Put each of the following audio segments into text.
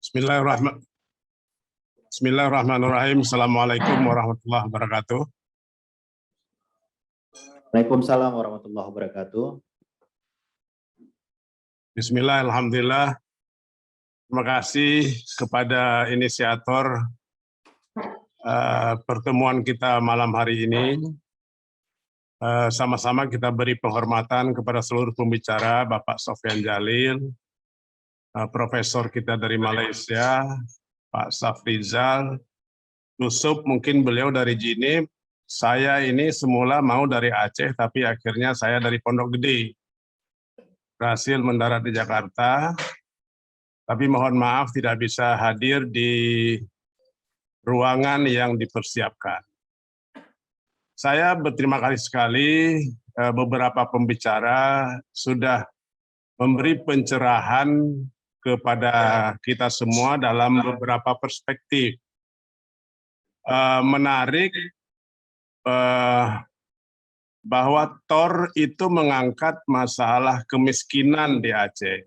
Bismillahirrahmanirrahim. Assalamualaikum warahmatullahi wabarakatuh. Waalaikumsalam warahmatullahi wabarakatuh. Bismillah, alhamdulillah. Terima kasih kepada inisiator pertemuan kita malam hari ini. Sama-sama kita beri penghormatan kepada seluruh pembicara, Bapak Sofyan Jalil, Profesor kita dari Malaysia, Pak Safrizal, Yusuf, mungkin beliau dari Jinib. Saya ini semula mau dari Aceh, tapi akhirnya saya dari Pondok Gede. Berhasil mendarat di Jakarta, tapi mohon maaf tidak bisa hadir di ruangan yang dipersiapkan. Saya berterima kasih sekali beberapa pembicara sudah memberi pencerahan kepada kita semua dalam beberapa perspektif. Menarik bahwa TOR itu mengangkat masalah kemiskinan di Aceh.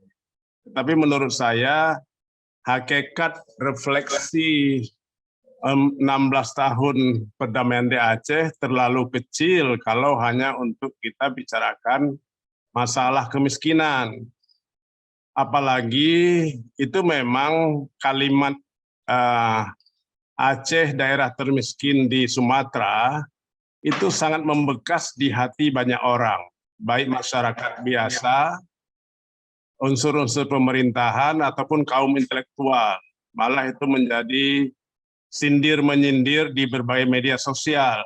Tapi menurut saya, hakikat refleksi 16 tahun perdamaian di Aceh terlalu kecil kalau hanya untuk kita bicarakan masalah kemiskinan. Apalagi itu memang kalimat Aceh daerah termiskin di Sumatera itu sangat membekas di hati banyak orang, baik masyarakat biasa, unsur-unsur pemerintahan ataupun kaum intelektual. Malah itu menjadi sindir-menyindir di berbagai media sosial.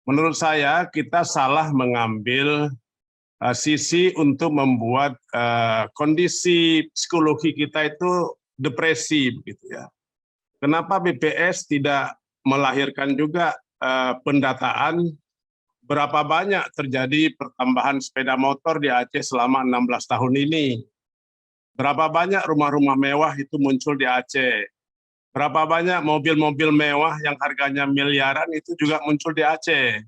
Menurut saya kita salah mengambil sisi untuk membuat kondisi psikologi kita itu depresi, begitu ya. Kenapa BPS tidak melahirkan juga pendataan berapa banyak terjadi pertambahan sepeda motor di Aceh selama 16 tahun ini? Berapa banyak rumah-rumah mewah itu muncul di Aceh? Berapa banyak mobil-mobil mewah yang harganya miliaran itu juga muncul di Aceh?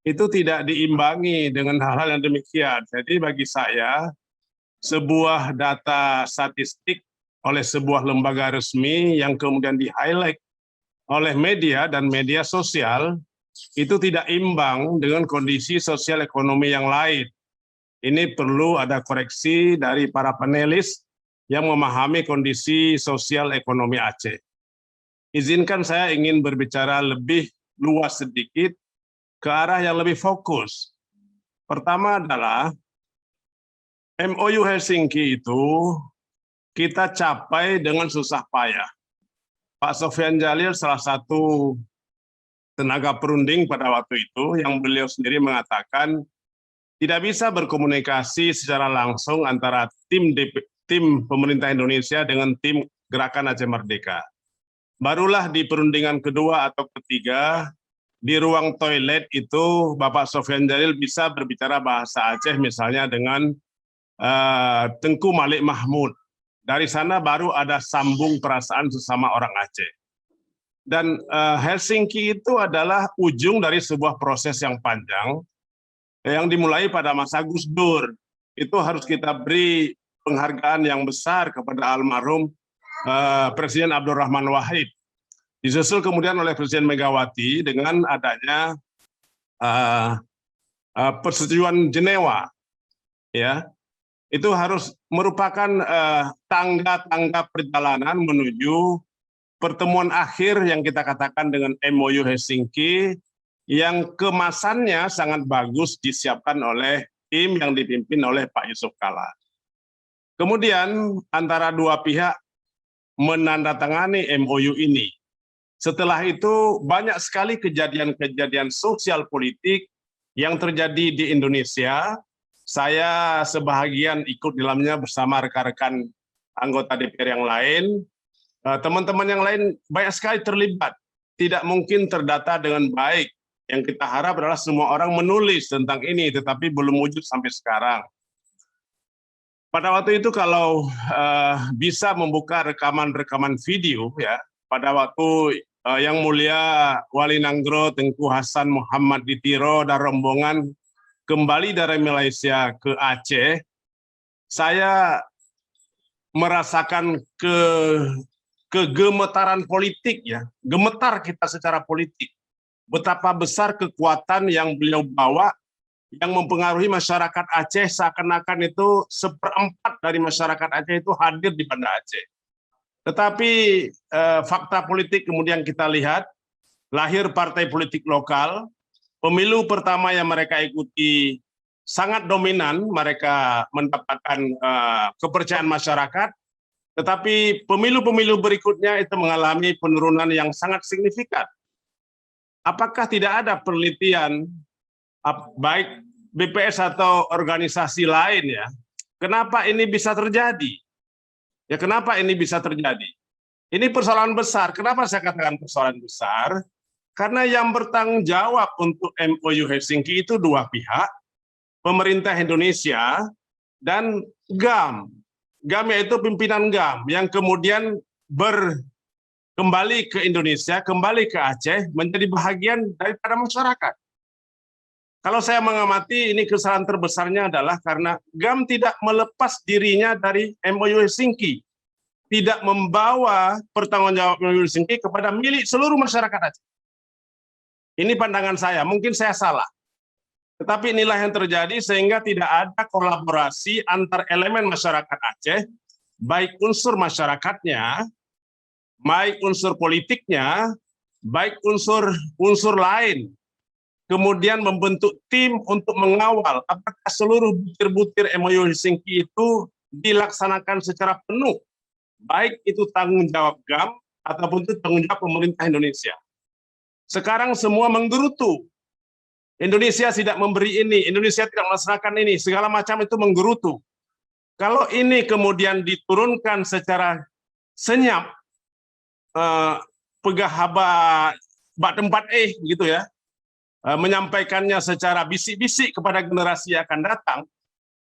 Itu tidak diimbangi dengan hal-hal yang demikian. Jadi bagi saya, sebuah data statistik oleh sebuah lembaga resmi yang kemudian di-highlight oleh media dan media sosial, itu tidak imbang dengan kondisi sosial ekonomi yang lain. Ini perlu ada koreksi dari para panelis yang memahami kondisi sosial ekonomi Aceh. Izinkan saya ingin berbicara lebih luas sedikit, ke arah yang lebih fokus. Pertama adalah MOU Helsinki itu kita capai dengan susah payah. Pak Sofyan Jalil salah satu tenaga perunding pada waktu itu yang beliau sendiri mengatakan tidak bisa berkomunikasi secara langsung antara tim pemerintah Indonesia dengan tim Gerakan Aceh Merdeka. Barulah di perundingan kedua atau ketiga, di ruang toilet itu Bapak Sofyan Jalil bisa berbicara bahasa Aceh misalnya dengan Tengku Malik Mahmud. Dari sana baru ada sambung perasaan sesama orang Aceh. Dan Helsinki itu adalah ujung dari sebuah proses yang panjang yang dimulai pada masa Gus Dur. Itu harus kita beri penghargaan yang besar kepada almarhum Presiden Abdurrahman Wahid. Disusul kemudian oleh Presiden Megawati dengan adanya persetujuan Jenewa, ya, itu harus merupakan tangga-tangga perjalanan menuju pertemuan akhir yang kita katakan dengan MOU Helsinki, yang kemasannya sangat bagus disiapkan oleh tim yang dipimpin oleh Pak Yusuf Kalla. Kemudian antara dua pihak menandatangani MOU ini. Setelah itu banyak sekali kejadian-kejadian sosial politik yang terjadi di Indonesia. Saya sebahagian ikut di dalamnya bersama rekan-rekan anggota DPR yang lain. Teman-teman yang lain banyak sekali terlibat. Tidak mungkin terdata dengan baik. Yang kita harap adalah semua orang menulis tentang ini, tetapi belum wujud sampai sekarang. Pada waktu itu kalau bisa membuka rekaman-rekaman video, ya, pada waktu yang mulia Wali Nanggro Tengku Hasan Muhammad Ditiro dan rombongan kembali dari Malaysia ke Aceh, saya merasakan kegemetaran politik ya, gemetar kita secara politik. Betapa besar kekuatan yang beliau bawa yang mempengaruhi masyarakat Aceh, seakan-akan itu 1/4 dari masyarakat Aceh itu hadir di Banda Aceh. Tetapi fakta politik kemudian kita lihat, lahir partai politik lokal, pemilu pertama yang mereka ikuti sangat dominan, mereka mendapatkan kepercayaan masyarakat, tetapi pemilu-pemilu berikutnya itu mengalami penurunan yang sangat signifikan. Apakah tidak ada penelitian baik BPS atau organisasi lain ya, kenapa ini bisa terjadi? Ya kenapa ini bisa terjadi? Ini persoalan besar. Kenapa saya katakan persoalan besar? Karena yang bertanggung jawab untuk MOU Helsinki itu dua pihak, pemerintah Indonesia dan GAM. GAM yaitu pimpinan GAM yang kemudian kembali ke Indonesia, kembali ke Aceh, menjadi bahagian daripada masyarakat. Kalau saya mengamati, ini kesalahan terbesarnya adalah karena GAM tidak melepas dirinya dari MOU Helsinki, tidak membawa pertanggungjawaban MOU Helsinki kepada milik seluruh masyarakat Aceh. Ini pandangan saya, mungkin saya salah. Tetapi inilah yang terjadi sehingga tidak ada kolaborasi antar elemen masyarakat Aceh, baik unsur masyarakatnya, baik unsur politiknya, baik unsur lain, kemudian membentuk tim untuk mengawal apakah seluruh butir-butir MOU Helsinki itu dilaksanakan secara penuh, baik itu tanggung jawab GAM ataupun itu tanggung jawab pemerintah Indonesia. Sekarang semua menggerutu. Indonesia tidak memberi ini, Indonesia tidak melaksanakan ini, segala macam itu menggerutu. Kalau ini kemudian diturunkan secara senyap, pegah haba bak tempat gitu ya, menyampaikannya secara bisik-bisik kepada generasi yang akan datang,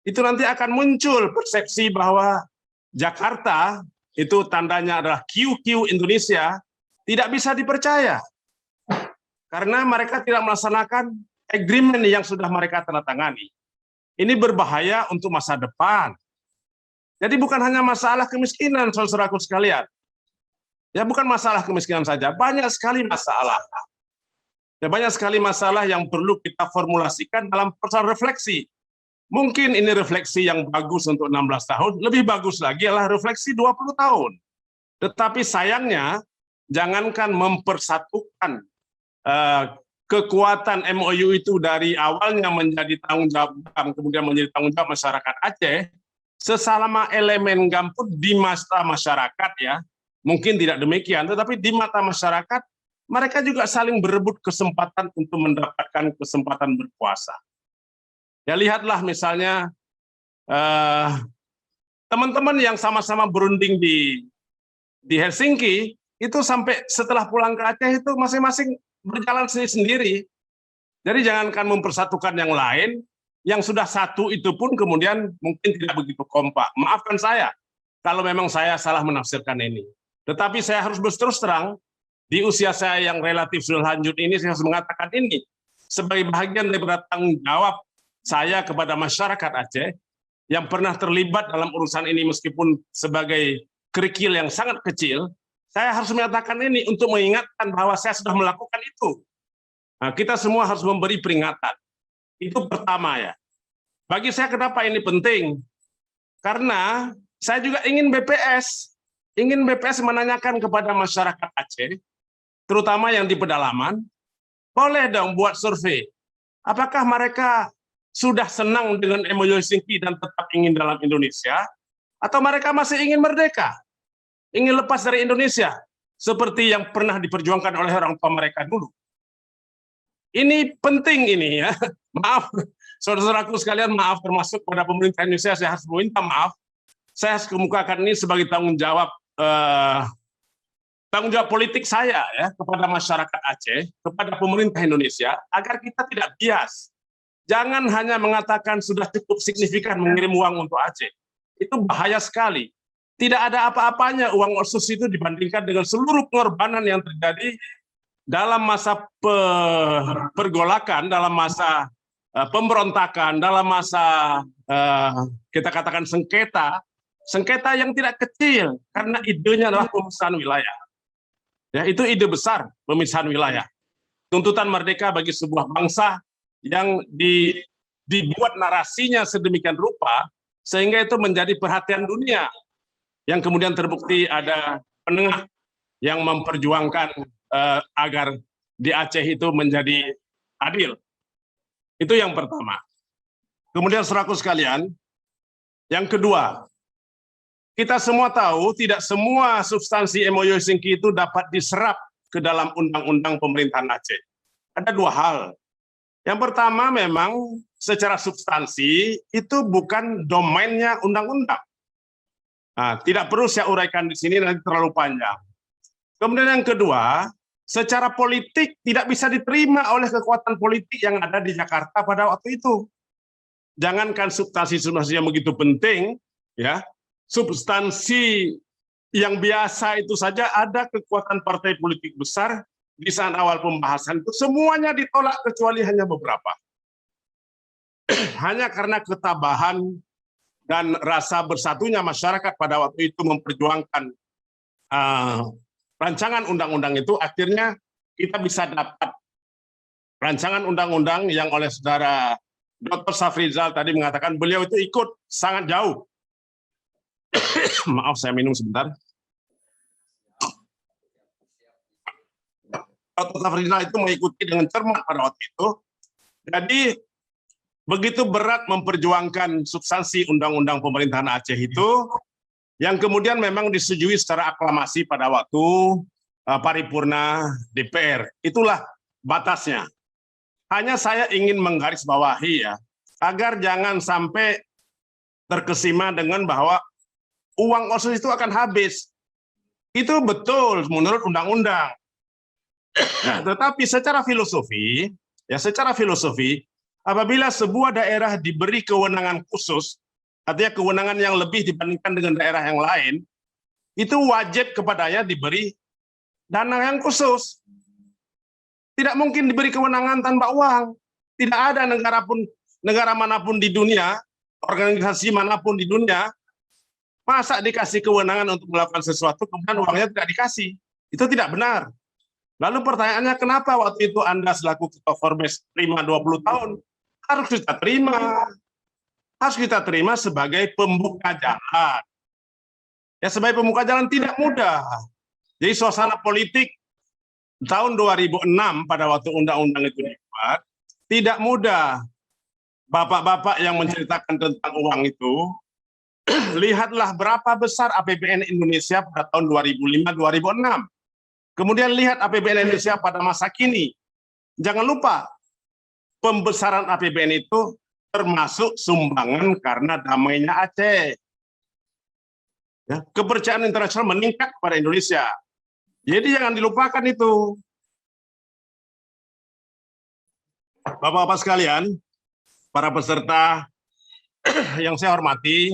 itu nanti akan muncul persepsi bahwa Jakarta itu tandanya adalah QQ Indonesia, tidak bisa dipercaya. Karena mereka tidak melaksanakan agreement yang sudah mereka tandatangani. Ini berbahaya untuk masa depan. Jadi bukan hanya masalah kemiskinan, saudaraku sekalian. Ya bukan masalah kemiskinan saja, banyak sekali masalah. Ya, banyak sekali masalah yang perlu kita formulasikan dalam persoalan refleksi. Mungkin ini refleksi yang bagus untuk 16 tahun, lebih bagus lagi adalah refleksi 20 tahun. Tetapi sayangnya, jangankan mempersatukan kekuatan MOU itu dari awalnya menjadi tanggung jawab GAM, kemudian menjadi tanggung jawab masyarakat Aceh, sesama elemen GAM pun di mata masyarakat ya, mungkin tidak demikian, tetapi di mata masyarakat, mereka juga saling berebut kesempatan untuk mendapatkan kesempatan berkuasa. Ya lihatlah misalnya teman-teman yang sama-sama berunding di Helsinki, itu sampai setelah pulang ke Aceh itu masing-masing berjalan sendiri-sendiri. Jadi jangankan mempersatukan yang lain, yang sudah satu itu pun kemudian mungkin tidak begitu kompak. Maafkan saya kalau memang saya salah menafsirkan ini. Tetapi saya harus berterus terang, di usia saya yang relatif sudah lanjut ini, saya harus mengatakan ini sebagai bagian dari tanggung jawab saya kepada masyarakat Aceh yang pernah terlibat dalam urusan ini meskipun sebagai kerikil yang sangat kecil, saya harus menyatakan ini untuk mengingatkan bahwa saya sudah melakukan itu. Nah, kita semua harus memberi peringatan. Itu pertama ya. Bagi saya kenapa ini penting? Karena saya juga ingin BPS menanyakan kepada masyarakat Aceh, terutama yang di pedalaman, boleh dong buat survei. Apakah mereka sudah senang dengan MOU Helsinki dan tetap ingin dalam Indonesia, atau mereka masih ingin merdeka, ingin lepas dari Indonesia, seperti yang pernah diperjuangkan oleh orang tua mereka dulu. Ini penting ini ya. Maaf, saudara-saudaraku sekalian, maaf termasuk kepada pemerintah Indonesia, saya harus meminta maaf. Saya harus kemukakan ini sebagai tanggung jawab politik saya ya kepada masyarakat Aceh, kepada pemerintah Indonesia, agar kita tidak bias. Jangan hanya mengatakan sudah cukup signifikan mengirim uang untuk Aceh. Itu bahaya sekali. Tidak ada apa-apanya uang otsus itu dibandingkan dengan seluruh pengorbanan yang terjadi dalam masa pergolakan, dalam masa pemberontakan, dalam masa kita katakan sengketa Sengketa yang tidak kecil, karena idenya adalah pemisahan wilayah. Ya, itu ide besar pemisahan wilayah. Tuntutan merdeka bagi sebuah bangsa yang dibuat narasinya sedemikian rupa, sehingga itu menjadi perhatian dunia. Yang kemudian terbukti ada penengah yang memperjuangkan agar di Aceh itu menjadi adil. Itu yang pertama. Kemudian saudaraku sekalian, yang kedua, kita semua tahu tidak semua substansi MOU Helsinki itu dapat diserap ke dalam undang-undang pemerintahan Aceh. Ada dua hal. Yang pertama memang secara substansi itu bukan domainnya undang-undang. Nah, tidak perlu saya uraikan di sini, nanti terlalu panjang. Kemudian yang kedua, secara politik tidak bisa diterima oleh kekuatan politik yang ada di Jakarta pada waktu itu. Jangankan substansi-substansi yang begitu penting, ya, substansi yang biasa itu saja ada kekuatan partai politik besar di saat awal pembahasan itu semuanya ditolak kecuali hanya beberapa. Hanya karena ketabahan dan rasa bersatunya masyarakat pada waktu itu memperjuangkan rancangan undang-undang itu, akhirnya kita bisa dapat rancangan undang-undang yang oleh saudara Dr. Safrizal tadi mengatakan beliau itu ikut sangat jauh. Maaf, saya minum sebentar. Dr. Safrizal itu mengikuti dengan cermat pada waktu itu. Jadi begitu berat memperjuangkan substansi undang-undang pemerintahan Aceh itu, yang kemudian memang disetujui secara aklamasi pada waktu paripurna DPR. Itulah batasnya. Hanya saya ingin menggarisbawahi ya, agar jangan sampai terkesima dengan bahwa uang OSIS itu akan habis. Itu betul menurut undang-undang. Tetapi secara filosofi, apabila sebuah daerah diberi kewenangan khusus, artinya kewenangan yang lebih dibandingkan dengan daerah yang lain, itu wajib kepadanya diberi dana yang khusus. Tidak mungkin diberi kewenangan tanpa uang. Tidak ada negara manapun di dunia, organisasi manapun di dunia, masa dikasih kewenangan untuk melakukan sesuatu, kemudian uangnya tidak dikasih. Itu tidak benar. Lalu pertanyaannya, kenapa waktu itu Anda selaku Ketua Forbes terima 20 tahun? Harus kita terima. Harus kita terima sebagai pembuka jalan. Ya, sebagai pembuka jalan tidak mudah. Jadi suasana politik tahun 2006 pada waktu undang-undang itu dibuat, tidak mudah. Bapak-bapak yang menceritakan tentang uang itu, lihatlah berapa besar APBN Indonesia pada tahun 2005-2006. Kemudian lihat APBN Indonesia pada masa kini. Jangan lupa, pembesaran APBN itu termasuk sumbangan karena damainya Aceh. Ya, kepercayaan internasional meningkat pada Indonesia. Jadi jangan dilupakan itu. Bapak-bapak sekalian, para peserta yang saya hormati,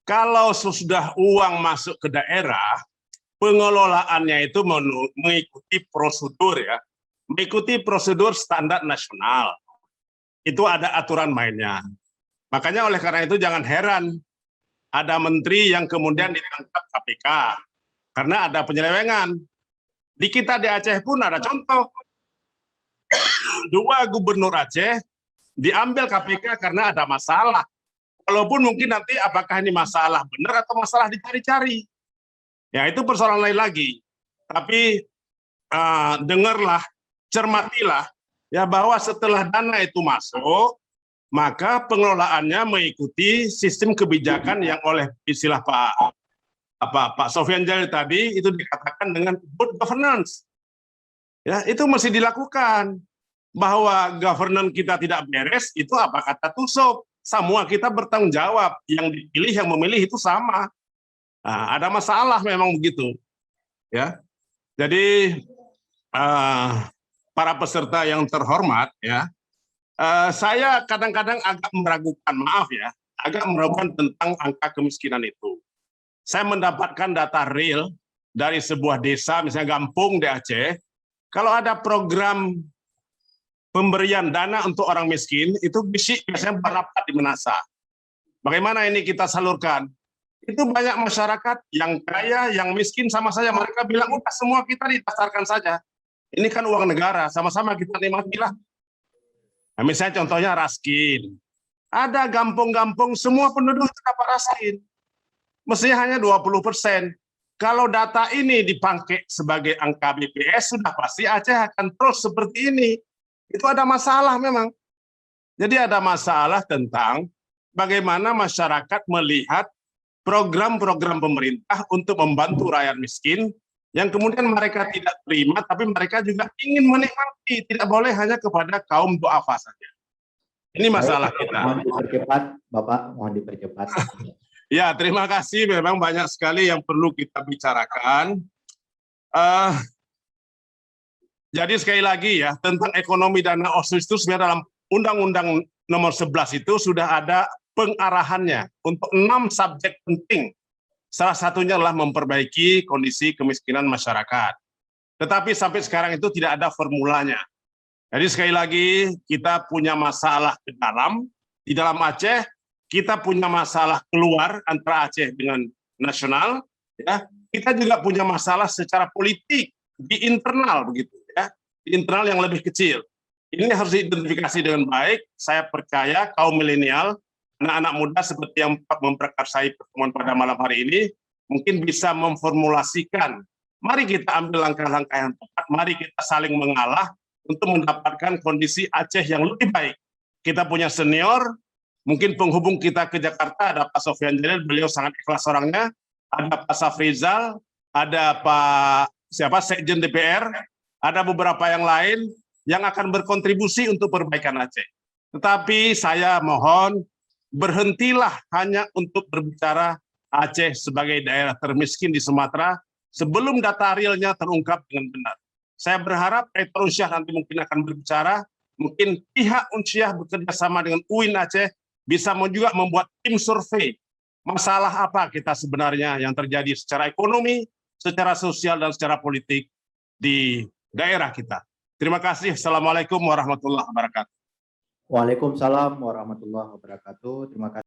kalau sudah uang masuk ke daerah, pengelolaannya itu mengikuti prosedur ya, mengikuti prosedur standar nasional. Itu ada aturan mainnya. Makanya oleh karena itu jangan heran ada menteri yang kemudian ditangkap KPK karena ada penyelewengan. Di kita di Aceh pun ada contoh. 2 gubernur Aceh diambil KPK karena ada masalah. Walaupun mungkin nanti apakah ini masalah benar atau masalah dicari-cari. Ya, itu persoalan lain lagi. Tapi dengarlah, cermatilah ya, bahwa setelah dana itu masuk, maka pengelolaannya mengikuti sistem kebijakan yang oleh istilah Pak Sofyan Jalil tadi itu dikatakan dengan good governance. Ya, itu mesti dilakukan. Bahwa governance kita tidak beres, itu apa kata Tusuk. Semua kita bertanggung jawab. Yang dipilih, yang memilih itu sama. Nah, ada masalah memang begitu. Ya, jadi para peserta yang terhormat, ya, saya kadang-kadang agak meragukan, maaf ya, agak meragukan tentang angka kemiskinan itu. Saya mendapatkan data real dari sebuah desa, misalnya Gampung di Aceh, kalau ada program pemberian dana untuk orang miskin, itu biasanya berapat di Menasa. Bagaimana ini kita salurkan? Itu banyak masyarakat yang kaya, yang miskin sama saja. Mereka bilang, udah semua kita didaftarkan saja. Ini kan uang negara, sama-sama kita nikmatilah. Nah, misalnya contohnya Raskin. Ada gampung-gampung semua penduduk itu dapat Raskin. Mestinya hanya 20%. Kalau data ini dipakai sebagai angka BPS, sudah pasti Aceh akan terus seperti ini. Itu ada masalah memang. Jadi ada masalah tentang bagaimana masyarakat melihat program-program pemerintah untuk membantu rakyat miskin, yang kemudian mereka tidak terima, tapi mereka juga ingin menikmati, tidak boleh hanya kepada kaum duafa saja. Ini masalah kita. Mohon dipercepat, Bapak, mohon dipercepat. Ya, terima kasih. Memang banyak sekali yang perlu kita bicarakan. Jadi sekali lagi ya, tentang ekonomi dana OSIS itu sebenarnya dalam Undang-Undang Nomor 11 itu sudah ada pengarahannya untuk 6 subjek penting. Salah satunya adalah memperbaiki kondisi kemiskinan masyarakat. Tetapi sampai sekarang itu tidak ada formulanya. Jadi sekali lagi kita punya masalah di dalam Aceh, kita punya masalah keluar antara Aceh dengan nasional, ya. Kita juga punya masalah secara politik di internal begitu ya, di internal yang lebih kecil. Ini harus diidentifikasi dengan baik. Saya percaya kaum milenial, anak-anak muda seperti yang memprakarsai pertemuan pada malam hari ini, mungkin bisa memformulasikan. Mari kita ambil langkah-langkah yang tepat, mari kita saling mengalah untuk mendapatkan kondisi Aceh yang lebih baik. Kita punya senior, mungkin penghubung kita ke Jakarta, ada Pak Sofyan Jalil, beliau sangat ikhlas orangnya, ada Pak Safrizal, ada Pak Sekjen DPR, ada beberapa yang lain, yang akan berkontribusi untuk perbaikan Aceh. Tetapi saya mohon berhentilah hanya untuk berbicara Aceh sebagai daerah termiskin di Sumatera sebelum data realnya terungkap dengan benar. Saya berharap Rektor Unsyah nanti mungkin akan berbicara, mungkin pihak Unsyah bekerja sama dengan UIN Aceh bisa juga membuat tim survei masalah apa kita sebenarnya yang terjadi secara ekonomi, secara sosial, dan secara politik di daerah kita. Terima kasih. Assalamualaikum warahmatullahi wabarakatuh. Waalaikumsalam warahmatullahi wabarakatuh. Terima kasih.